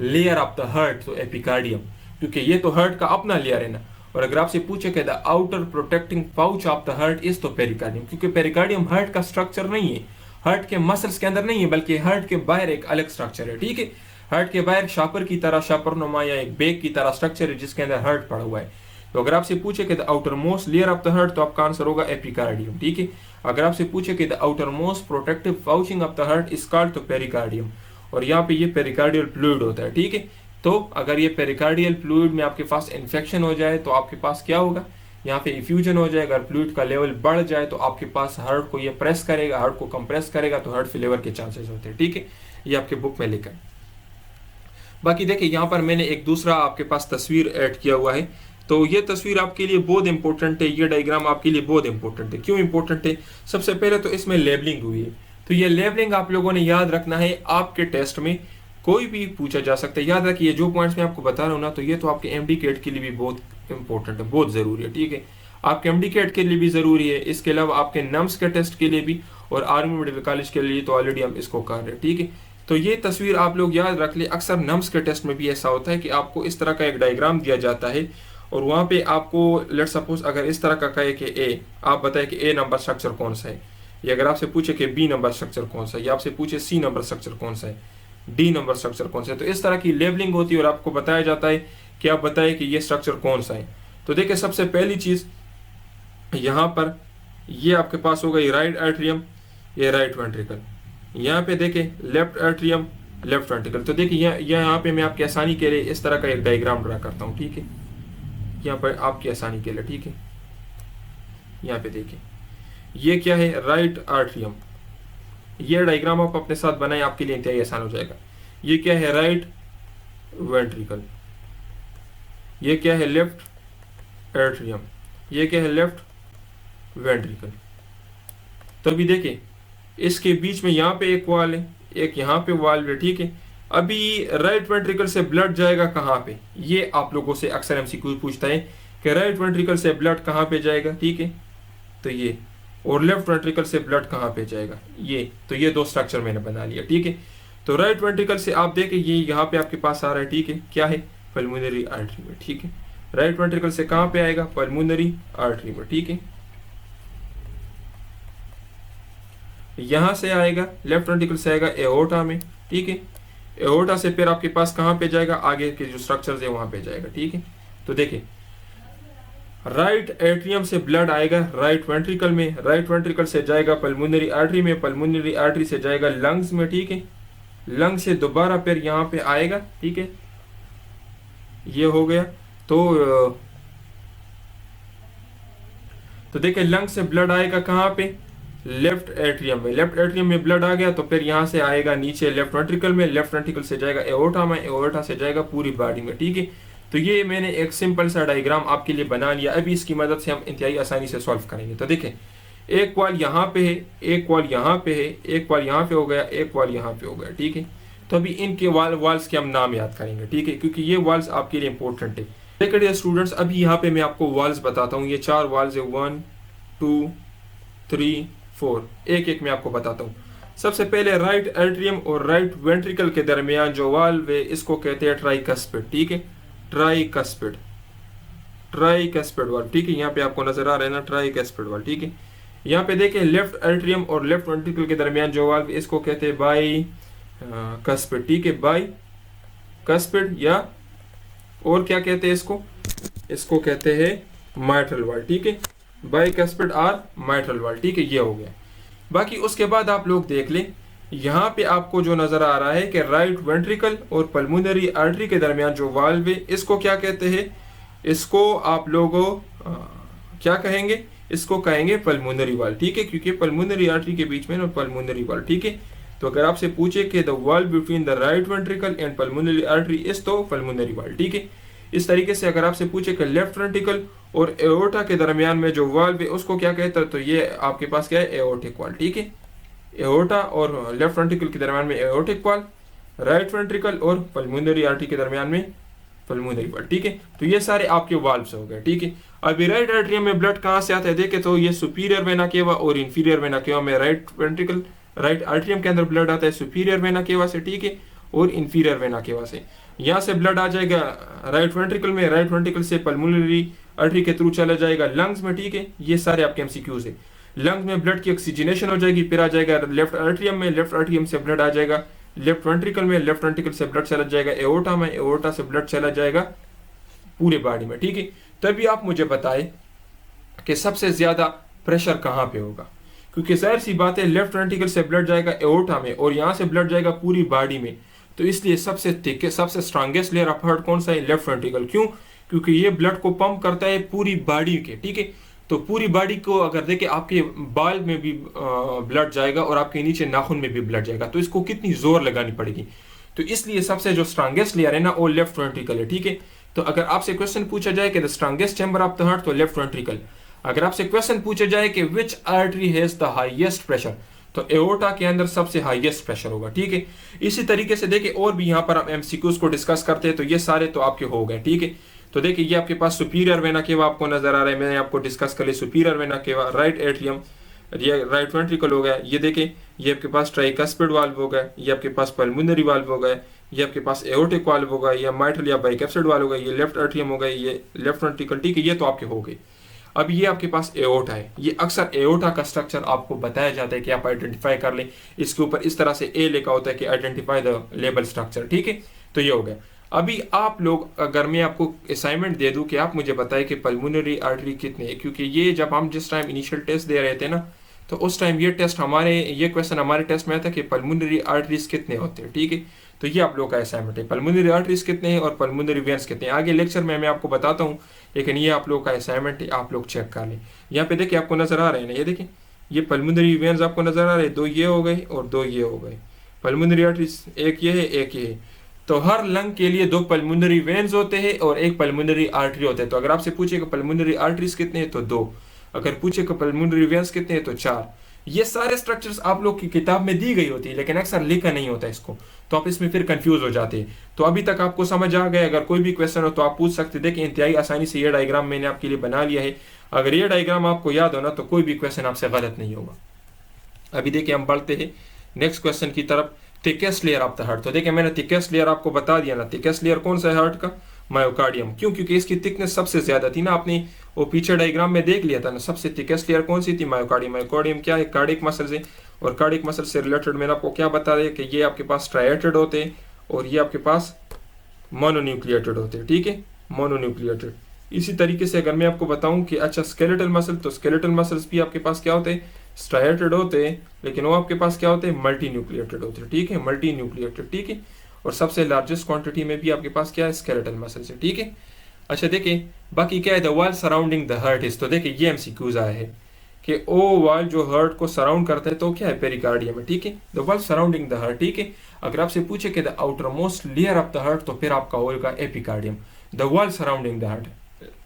layer of the heart, तो एपिकार्डियम, क्योंकि ये तो हार्ट का अपना लेयर है ना। और अगर आपसे पूछे कि the outer protecting pouch of the heart is तो पेरिकार्डियम, क्योंकि पेरिकार्डियम हार्ट का स्ट्रक्चर नहीं है, हार्ट के मसल्स के अंदर नहीं है, बल्कि हार्ट के बाहर एक अलग स्ट्रक्चर है, ठीक है। हार्ट के बाहर शापर की तरह, शापरनुमा या एक बेग की तरह स्ट्रक्चर है जिसके अंदर हार्ट पड़ा हुआ है। तो अगर आपसे पूछे कि the outer most layer of the heart, तो आपका आंसर होगा एपिकार्डियम, ठीक है। अगर आपसे पूछे कि the outer most protective pouching of the heart is called, तो पेरिकार्डियम, और यहाँ पे ये पेरिकार्डियल फ्लूइड होता है, ठीक है। तो अगर ये पेरिकार्डियल फ्लूइड में आपके पास इन्फेक्शन हो जाए तो आपके पास क्या होगा, यहाँ पे इफ्यूजन हो जाएगा। अगर फ्लूइड का लेवल बढ़ जाए तो आपके पास हार्ट को ये प्रेस करेगा, हार्ट को कंप्रेस करेगा, तो हार्ट फेलियर के चांसेस होते हैं, ठीक है। ये आपके बुक में लिखा है। बाकी देखिए यहाँ पर मैंने एक दूसरा आपके पास तस्वीर ऐड किया हुआ है। तो ये तस्वीर आपके लिए बहुत इंपॉर्टेंट है, ये डायग्राम आपके लिए बहुत इंपॉर्टेंट है। क्यों इंपॉर्टेंट है, सबसे पहले तो इसमें लेबलिंग हुई है। तो ये लेबलिंग आप लोगों ने याद रखना है, आपके टेस्ट में कोई भी पूछा जा सकता है। याद रखिए जो पॉइंट्स मैं आपको बता रहा हूँ ना, तो ये तो आपके एमडी कैट के लिए भी बहुत इंपॉर्टेंट है, बहुत जरूरी है, ठीक है। आपके एमडी कैट के लिए भी जरूरी है, इसके अलावा आपके नम्स के टेस्ट के लिए भी, और आर्मी मेडिकल कॉलेज के लिए तो ऑलरेडी हम इसको कर रहे हैं, ठीक है। तो ये तस्वीर आप लोग याद रख ले। अक्सर नम्स के टेस्ट में भी ऐसा होता है कि आपको इस तरह का एक डायग्राम दिया जाता है, और वहाँ पे आपको लेट सपोज अगर इस तरह का कहे कि ए, आप बताए कि ए नंबर स्ट्रक्चर कौन सा है, या अगर आपसे पूछे कि बी नंबर स्ट्रक्चर कौन सा है, या आपसे पूछे सी नंबर स्ट्रक्चर कौन सा है, डी नंबर स्ट्रक्चर कौन सा है, तो इस तरह की लेबलिंग होती है और आपको बताया जाता है कि आप बताए कि ये स्ट्रक्चर कौन सा है। तो देखिए सबसे पहली चीज यहाँ पर ये आपके पास होगा ये राइट एट्रियम, ये राइट वेंट्रिकल। यहाँ पे देखे लेफ्ट एट्रियम, लेफ्ट वेंट्रिकल। तो देखिए यहाँ पे मैं आपकी आसानी के लिए इस तरह का एक डायग्राम ड्रा करता हूँ, ठीक है, यहाँ पर आपकी आसानी के लिए, ठीक है। यहाँ पे देखिए ये क्या है, राइट आर्ट्रियम। ये डायग्राम आप अपने साथ बनाए, आपके लिए इंतहाई आसान हो जाएगा। ये क्या है, राइट वेंट्रिकल। ये क्या है, लेफ्ट एट्रियम। ये क्या है, लेफ्ट वेंट्रिकल। तो अभी देखिए इसके बीच में यहाँ पे एक वाल है, एक यहाँ पे वाल है, ठीक है। अभी राइट वेंट्रिकल से ब्लड जाएगा कहाँ पे, ये आप लोगों से अक्सर एमसीक्यू पूछता है कि राइट वेंट्रिकल से ब्लड कहाँ पे जाएगा, ठीक है। तो ये, और लेफ्ट वेंट्रिकल से ब्लड कहाँ पे जाएगा, ये। तो ये दो स्ट्रक्चर मैंने बना लिया, ठीक है। तो राइट वेंट्रिकल से आप देखें ये यहाँ पे आपके पास आ रहा है, ठीक है, क्या है, पल्मोनरी आर्टरी में, ठीक है। राइट वेंट्रिकल से कहाँ पे आएगा, पल्मोनरी आर्टरी में, ठीक है। यहां से आएगा, लेफ्ट वेंट्रिकल से आएगा एओर्टा में, ठीक है। एओर्टा से फिर आपके पास कहां पे जाएगा, आगे के जो स्ट्रक्चर्स है वहां पे जाएगा, ठीक है। तो देखिए राइट एट्रियम से ब्लड आएगा राइट वेंट्रिकल में, राइट वेंट्रिकल से जाएगा पल्मोनरी आर्टरी में, पल्मोनरी आर्टरी से जाएगा लंग्स में, ठीक है। लंग से दोबारा फिर यहाँ पे आएगा, ठीक है, ये हो गया। तो देखिए लंग से ब्लड आएगा कहाँ पे, लेफ्ट एट्रियम में। लेफ्ट एट्रियम में ब्लड आ गया तो फिर यहाँ से आएगा नीचे लेफ्ट वेंट्रिकल में, लेफ्ट वेंट्रिकल से जाएगा एओर्टा में, एओर्टा से जाएगा पूरी बॉडी में, ठीक है। तो ये मैंने एक सिंपल सा डायग्राम आपके लिए बना लिया। अभी इसकी मदद से हम इंतहाई आसानी से सॉल्व करेंगे। तो देखें एक वाल यहाँ पे है, एक वाल यहाँ पे है, एक वाल यहाँ पे हो गया, एक वाल यहाँ पे हो गया, ठीक है। तो अभी इनके वाल्स के हम नाम याद करेंगे, ठीक है, क्योंकि ये वाल्स आपके लिए इंपॉर्टेंट है। देखिए स्टूडेंट्स अभी यहाँ पे मैं आपको वाल्स बताता हूँ। ये 4 वाल्स है, 1 2 3 4, एक एक मैं आपको बताता हूँ। सबसे पहले राइट एट्रियम और राइट वेंट्रिकल के दरमियान जो वाल्व है इसको कहते हैं ट्राइकस्पिड, ठीक है, ट्राइकस्पिड, ट्राइकस्पिड वाल्व, ठीक है। यहाँ पे आपको नजर आ रहा है ना, ट्राइकस्पिड वाल्व, ठीक है। यहाँ पे देखें लेफ्ट एट्रियम और लेफ्ट वेंट्रिकल के दरमियान जो वाल्व इसको कहते हैं बाई कस्पिड, ठीक है, बाई कस्पिड, या और क्या कहते हैं इसको कहते हैं माइट्रल वाल्व, ठीक है, बाइकस्पिड और माइट्रल वाल्व, ठीक है, ये हो गया। बाकी उसके बाद आप लोग देख लें यहाँ पे आपको जो नजर आ रहा है कि राइट वेंट्रिकल और पल्मोनरी आर्टरी के दरमियान जो वाल्व है इसको क्या कहते हैं, इसको आप लोगों क्या कहेंगे, इसको कहेंगे पल्मोनरी वाल्व, ठीक है, क्योंकि पल्मोनरी आर्टरी के बीच में ना पल्मोनरी वाल्व, ठीक है। तो अगर आपसे पूछे कि the valve between the right ventricle and pulmonary artery is तो पल्मोनरी वाल्व, ठीक है। इस तरीके से अगर आपसे पूछे कि लेफ्ट वेंट्रिकल और एओर्टा के दरमियान में जो वाल्व है उसको क्या कहता है, तो ये आपके पास क्या है, एओर्टिक वाल्व, ठीक है, एओर्टा और लेफ्ट वेंट्रिकल के दरमियान में एओर्टिक वाल, राइट वेंट्रिकल और पल्मोनरी आर्टरी के दरमियान में पल्मोनरी वाल। ठीक है, तो ये सारे आपके वाल्व्स हो गए। ठीक है, अभी राइट एट्रियम में ब्लड कहाँ से आता है देखे तो ये सुपीरियर वेना केवा और इंफीरियर वेना केवा में राइट वेंट्रिकल राइट आर्टरियम के अंदर ब्लड आता है सुपीरियर वेना केवा से। ठीक है, और इंफीरियर वेना केवा से। यहाँ से ब्लड आ जाएगा राइट वेंट्रिकल में, राइट वेंट्रिकल से पल्मोनरी आर्टरी के थ्रू चला जाएगा लंग्स में। ठीक है, ये सारे आपके एमसीक्यूज है। लंग्स में ब्लड की ऑक्सीजनेशन हो जाएगी, फिर आ जाएगा लेफ्ट आर्टरियम में, लेफ्ट आर्टरियम से ब्लड आ जाएगा लेफ्ट वेंट्रिकल में, लेफ्ट वेंट्रिकल से ब्लड चला जाएगा एओर्टा में, एओर्टा से ब्लड चला जाएगा पूरे बॉडी में। ठीक है, तभी आप मुझे बताए कि सबसे ज्यादा प्रेशर कहाँ पे होगा, क्योंकि जाहिर सी बात है लेफ्ट वेंट्रिकल से ब्लड जाएगा एओर्टा में और यहाँ से ब्लड जाएगा पूरी बॉडी में, तो इसलिए सबसे थिक सबसे स्ट्रांगेस्ट लेयर ऑफ हार्ट कौन सा है? Left ventricle. क्यों? क्योंकि ये ब्लड को पंप करता है पूरी बॉडी के। ठीक है, तो पूरी बॉडी को अगर देखें आपके बाल में भी ब्लड जाएगा और आपके नीचे नाखून में भी ब्लड जाएगा, तो इसको कितनी जोर लगानी पड़ेगी। तो इसलिए सबसे जो स्ट्रांगेस्ट लेयर है ना वो लेफ्ट वेंट्रिकल है। ठीक है, तो अगर आपसे क्वेश्चन पूछा जाए कि the strongest chamber of the heart, तो लेफ्ट वेंट्रिकल। अगर आपसे क्वेश्चन पूछा जाए कि which artery has the highest pressure, तो एओर्टा के अंदर सबसे हाईएस्ट प्रेशर होगा। ठीक है, इसी तरीके से देखिए और भी यहाँ पर हम एमसीक्यूज को डिस्कस करते हैं, तो ये सारे तो आपके हो गए। ठीक है, तो देखिए ये आपके पास सुपीरियर वेना केवा आपको नजर आ रहा है, मैंने आपको डिस्कस कर लिया superior vena cava, right atrium, ये राइट वेंट्रिकल हो गया। ये देखिए ये आपके पास ट्राइकस्पिड वाल्व हो गया, ये आपके पास पल्मोनरी वाल्व हो गया, ये आपके पास एओर्टिक वाल्व होगा, ये माइट्रल या बाइकैप्सिड वाल्व होगा, ये लेफ्ट एट्रियम हो गया, ये लेफ्ट वेंट्रिकल। ठीक है, ये तो आपके हो गए। अब ये आपके पास एओर्टा है, ये अक्सर एओर्टा का स्ट्रक्चर आपको बताया जाता है कि आप आइडेंटिफाई कर लें, इसके ऊपर इस तरह से ए लिखा होता है कि आइडेंटिफाई द लेबल स्ट्रक्चर। ठीक है, तो ये हो गया। अभी आप लोग अगर मैं आपको असाइनमेंट दे दूं कि आप मुझे बताएं कि पल्मोनरी आर्टरी कितने है, क्योंकि ये जब हम जिस टाइम इनिशियल टेस्ट दे रहे थे ना, तो उस टाइम ये क्वेश्चन हमारे टेस्ट में आया था कि पल्मोनरी आर्टरीज कितने होते हैं। ठीक है, तो ये आप लोग का असाइनमेंट है, पल्मोनरी आर्टरीज कितने हैं और पल्मोनरी वेन्स कितने हैं। आगे लेक्चर में मैं आपको बताता हूँ, लेकिन ये आप लोग का असाइनमेंट है, आप लोग चेक कर लें। यहाँ पे देखिए आपको नजर आ रहे हैं ना, ये देखिए ये पल्मोनरी वेन्स आपको नजर आ रहे हैं, दो ये हो गए और दो ये हो गए। पल्मोनरी आर्टरीज एक ये है एक ये है, तो हर लंग के लिए दो पल्मोनरी वेन्स होते हैं और एक पल्मोनरी आर्टरी होते हैं। तो अगर आपसे पूछे कि पल्मोनरी आर्टरीज कितने हैं तो दो, अगर पूछे कि पल्मोनरी वेन्स कितने हैं तो चार। ये सारे स्ट्रक्चर्स आप लोग की किताब में दी गई होती है, लेकिन अक्सर लिखा नहीं होता इसको, तो आप इसमें फिर कंफ्यूज हो जाते हैं। तो अभी तक आपको समझ आ गया, अगर कोई भी क्वेश्चन हो तो आप पूछ सकते। देखिए इंतहाई आसानी से ये डायग्राम मैंने आपके लिए बना लिया है, अगर ये डायग्राम आपको याद हो ना तो कोई भी क्वेश्चन आपसे गलत नहीं होगा। अभी देखिए हम बढ़ते हैं नेक्स्ट क्वेश्चन की तरफ, thickest layer of the heart. तो देखिए मैंने थिकेस्ट लेयर आपको बता दिया ना, थिकेस्ट लेयर कौन सा है हार्ट का? मायोकार्डियम। क्यों? क्योंकि इसकी थिकनेस सबसे ज्यादा थी ना, आपने वो पीछे डायग्राम में देख लिया था ना, सबसे थिकेस्ट लेयर कौन सी थी? मायोकार्डियम। मायोकार्डियम क्या है? कार्डियक मसल से, और कार्डियक मसल से रिलेटेड मैंने आपको क्या बता दिया कि ये आपके पास ट्राइएटेड होते हैं और ये आपके पास मोनोन्यूक्लिएटेड होते हैं। ठीक है, मोनोन्यूक्लिएटेड। इसी तरीके से अगर मैं आपको बताऊं कि अच्छा स्केलेटल मसल, तो स्केलेटल मसल्स भी आपके पास क्या होते हैं? स्ट्राइएटेड होते हैं, लेकिन वो आपके पास क्या होते हैं? मल्टी न्यूक्लिएटेड होते हैं। ठीक है, मल्टी न्यूक्लिएटेड। ठीक है, और सबसे लार्जेस्ट क्वांटिटी में भी आपके पास क्या है? स्केलेटल मसल्स है। ठीक है, अच्छा देखिए बाकी क्या है? The wall surrounding the heart is, तो देखिए ये एमसीक्यूज आया है कि ओ वॉल जो हार्ट को सराउंड करता है तो क्या है? पेरिकार्डियम है। ठीक है, the wall surrounding the heart. ठीक है, अगर आपसे पूछे कि the outer most layer of the heart, तो फिर आपका होगा epicardium. The wall surrounding the heart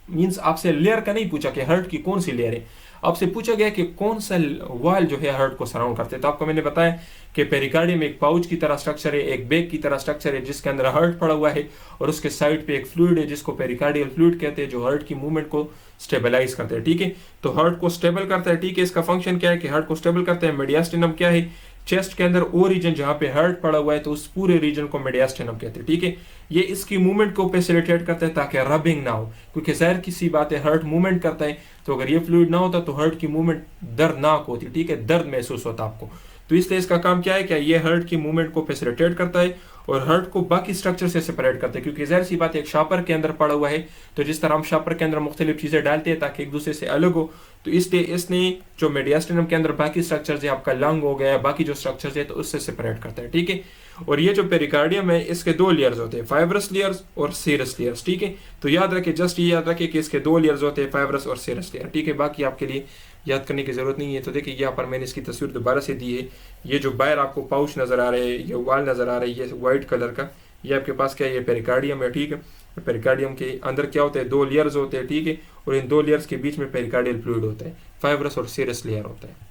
means आपसे लेयर का नहीं पूछा कि हार्ट की कौन सी लेयर है, आपसे पूछा गया कि कौन सा वॉल जो है हार्ट को सराउंड करते हैं। तो आपको मैंने बताया कि पेरिकार्डियम एक पाउच की तरह स्ट्रक्चर है, एक बैग की तरह स्ट्रक्चर है जिसके अंदर हार्ट पड़ा हुआ है और उसके साइड पे एक फ्लूइड है जिसको पेरिकार्डियल फ्लूइड कहते हैं, जो हार्ट की मूवमेंट को स्टेबलाइज करते हैं। ठीक है, तो हार्ट को स्टेबल करता है। ठीक है, इसका फंक्शन क्या है कि हार्ट को स्टेबल करता है। मेडियास्टिनम क्या है? चेस्ट के अंदर वो रीजन जहां पे हार्ट पड़ा हुआ है, तो उस पूरे रीजन को मेडियास्टिनम कहते हैं। ठीक है, ये इसकी मूवमेंट को फैसिलिटेट करता है ताकि रबिंग ना हो, क्योंकि जाहिर किसी बात है हार्ट मूवमेंट करता है, तो अगर ये फ्लूइड ना होता तो हार्ट की मूवमेंट दर्दनाक होती। ठीक है, दर्द महसूस होता आपको, तो इसलिए इसका काम क्या है कि ये हार्ट की मूवमेंट को फैसिलिटेट करता है और हार्ट को बाकी स्ट्रक्चर से सेपरेट करता है। क्योंकि जाहिर सी बात है एक शापर के अंदर पड़ा हुआ है, तो जिस तरह हम शापर के अंदर मुख्तलिफ चीजें डालते हैं ताकि एक दूसरे से अलग हो, तो इसलिए इसने जो मेडियास्टिनम के अंदर बाकी स्ट्रक्चर्स है, आपका लंग हो गया, बाकी जो स्ट्रक्चर्स है, तो उससे सेपरेट करता है। ठीक है, और ये जो पेरिकार्डियम है इसके दो लेयर्स होते हैं, फाइब्रस लेयर्स और सीरस लेयर्स। ठीक है, तो याद रखें, जस्ट ये याद रखें कि इसके दो लेयर्स होते हैं, फाइब्रस और सीरस लेयर। ठीक है, बाकी आपके लिए याद करने की जरूरत नहीं है। तो देखिए यहाँ पर मैंने इसकी तस्वीर दोबारा से दी है, ये जो बाहर आपको पाउच नजर आ रहे हैं, ये वाल नजर आ रही है व्हाइट कलर का, ये आपके पास क्या है? ये पेरिकार्डियम है। ठीक है, पेरिकार्डियम के अंदर क्या होता है? दो लेयर्स होते हैं। ठीक है, और इन दो लेयर्स के बीच में पेरिकार्डियल फ्लूइड होता है, फाइब्रस और सीरस लेयर होता है।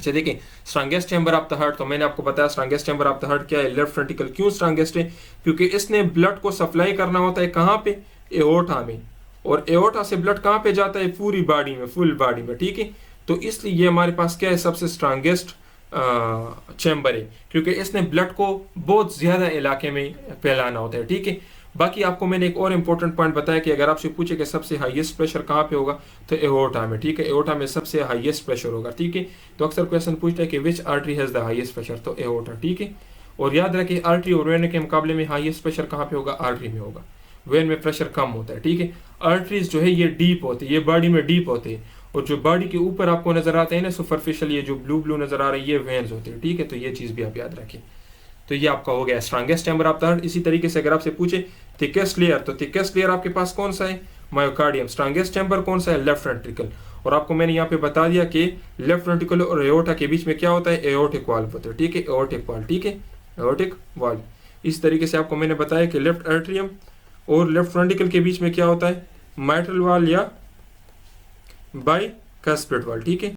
अच्छा देखिए, strongest chamber of the heart, तो मैंने आपको बताया strongest chamber of the heart क्या है, लेफ्ट वेंट्रिकल। क्यों स्ट्रांगेस्ट है? क्योंकि इसने ब्लड को सप्लाई करना होता है कहाँ पे, एओर्टा में, और एओर्टा से ब्लड कहाँ पे जाता है, पूरी बॉडी में, फुल बॉडी में, ठीक है। तो इसलिए ये हमारे पास क्या है, सबसे स्ट्रांगेस्ट चैम्बर है, क्योंकि इसने ब्लड को बहुत ज्यादा इलाके में फैलाना होता है, ठीक है। बाकी आपको मैंने एक और इंपॉर्टेंट पॉइंट बताया कि अगर आपसे पूछे कि सबसे हाईएस्ट प्रेशर कहाँ पे होगा, तो एओर्टा में, ठीक है, एओर्टा में सबसे हाईएस्ट प्रेशर होगा, ठीक है। तो अक्सर क्वेश्चन पूछता है कि which artery has the highest pressure, तो एओर्टा, ठीक है। और याद रखिए आर्टरी और वेन के मुकाबले में हाईएस्ट प्रेशर कहाँ पे होगा, आर्टरी में होगा, वेन में प्रेशर कम होता है, ठीक है। आर्टरीज जो है ये डीप होती है, ये बॉडी में डीप होते हैं, और जो बॉडी के ऊपर आपको नजर आते हैं ना सुपरफिशियल, ये जो ब्लू ब्लू नजर आ रही है, ये वेन्स होते हैं, ठीक है। तो ये चीज भी आप याद रखें। तो ये आपका हो गया strongest chamber of the heart. इसी तरीके से अगर आपसे पूछे थिकेस्ट लेयर, तो थिकेस्ट लेयर आपके पास कौन सा है, मायोकार्डियम। स्ट्रांगेस्ट चैम्बर कौन सा है, लेफ्ट वेंट्रिकल। और आपको मैंने यहाँ पे बता दिया कि लेफ्ट वेंट्रिकल और एओर्टा के बीच में क्या होता है, एओर्टिक वाल्व होता है, ठीक है, एओर्टिक वाल्व, ठीक है, एओर्टिक वाल्व। इस तरीके से आपको मैंने बताया कि लेफ्ट एट्रियम और लेफ्ट वेंट्रिकल के बीच में क्या होता है, माइट्रल वाल्व या बाइकस्पिड वाल्व, ठीक है।